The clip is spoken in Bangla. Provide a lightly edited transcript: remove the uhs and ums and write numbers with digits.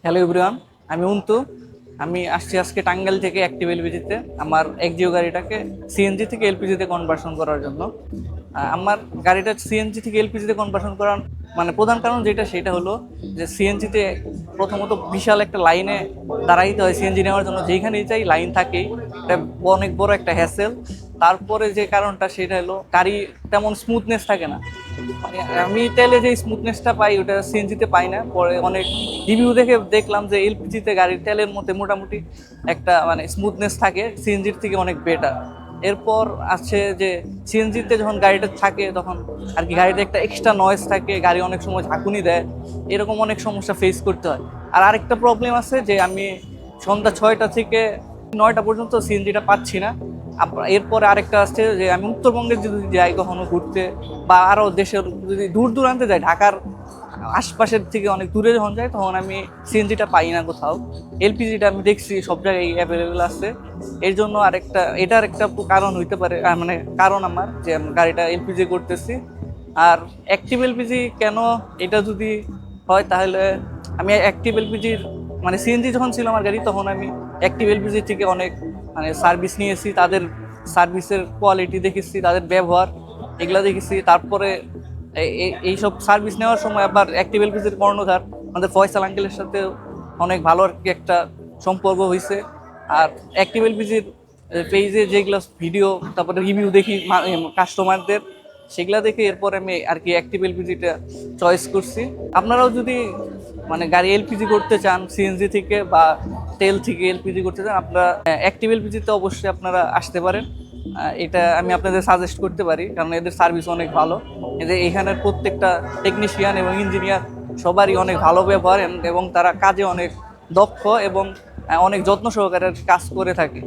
হ্যালো এভরিওয়ান, আমি অন্তু। আমি আসছি আজকে টাঙ্গাইল থেকে অ্যাক্টিভ এলপিজিতে আমার একজিও গাড়িটাকে সিএনজি থেকে এলপিজিতে কনভার্সন করার জন্য। আমার গাড়িটা সিএনজি থেকে এলপিজিতে কনভার্সন করার মানে প্রধান কারণ যেটা সেটা হলো যে সিএনজিতে প্রথমত বিশাল একটা লাইনে দাঁড়াইতে হয় সিএনজি নেওয়ার জন্য, যেখানেই চাই লাইন থাকেই, এটা অনেক বড় একটা হ্যাসেল। তারপরে যে কারণটা সেটা হলো গাড়ি তেমন স্মুথনেস থাকে না। মানে আমি তেলে যে স্মুথনেসটা পাই ওটা সিএনজিতে পাই না। পরে অনেক রিভিউ দেখে দেখলাম যে এলপিজিতে গাড়ির তেলের মধ্যে মোটামুটি একটা মানে স্মুথনেস থাকে, সিএনজির থেকে অনেক বেটার। এরপর আছে যে সিএনজিতে যখন গাড়িটা থাকে তখন আর কি গাড়িতে একটা এক্সট্রা নয়েজ থাকে, গাড়ি অনেক সময় ঝাঁকুনি দেয়, এরকম অনেক সমস্যা ফেস করতে হয়। আর আরেকটা প্রবলেম আছে যে আমি সন্ধ্যা 6টা থেকে 9টা পর্যন্ত সিএনজিটা পাচ্ছি না। এরপরে আরেকটা আসছে যে আমি উত্তরবঙ্গে যদি যাই কখনো ঘুরতে বা আরও দেশের যদি দূর দূরান্তে যাই, ঢাকার আশপাশের থেকে অনেক দূরে যখন যাই তখন আমি সিএনজিটা পাই না কোথাও। এলপিজিটা আমি দেখছি সব জায়গায় অ্যাভেলেবেল আছে। এর জন্য আরেকটা এটার একটা কারণ হইতে পারে, মানে কারণ আমার যে আমি গাড়িটা এলপিজি করতেছি। আর অ্যাক্টিভ এলপিজি কেন, এটা যদি হয় তাহলে আমি অ্যাক্টিভ এলপিজির মানে সিএনজি যখন ছিল আমার গাড়ি তখন আমি অ্যাক্টিভ এলপিজি থেকে অনেক মানে সার্ভিস নিয়েছি, তাদের সার্ভিসের কোয়ালিটি দেখেছি, তাদের ব্যবহার এগুলা দেখেছি। তারপরে এইসব সার্ভিস নেওয়ার সময় আবার অ্যাক্টিভ এলপিজির কর্ণধার আমাদের ফয়সাল আঙ্কেলের সাথে অনেক ভালো আর কি একটা সম্পর্ক হয়েছে। আর অ্যাক্টিভ এলপিজির পেজে যেগুলো ভিডিও তারপরে রিভিউ দেখি কাস্টমারদের, সেগুলা দেখে এরপর আমি আর কি অ্যাক্টিভ এলপিজিটা চয়েস করছি। আপনারাও যদি মানে গাড়ি এলপিজি করতে চান সিএনজি থেকে বা তেল থেকে এলপিজি করতে চান, আপনারা অ্যাক্টিভ এলপিজিতে অবশ্যই আপনারা আসতে পারেন। এটা আমি আপনাদের সাজেস্ট করতে পারি কারণ এদের সার্ভিস অনেক ভালো। এদের এখানের প্রত্যেকটা টেকনিশিয়ান এবং ইঞ্জিনিয়ার সবারই অনেক ভালো ব্যবহার এবং তারা কাজে অনেক দক্ষ এবং অনেক যত্ন সহকারে কাজ করে থাকে।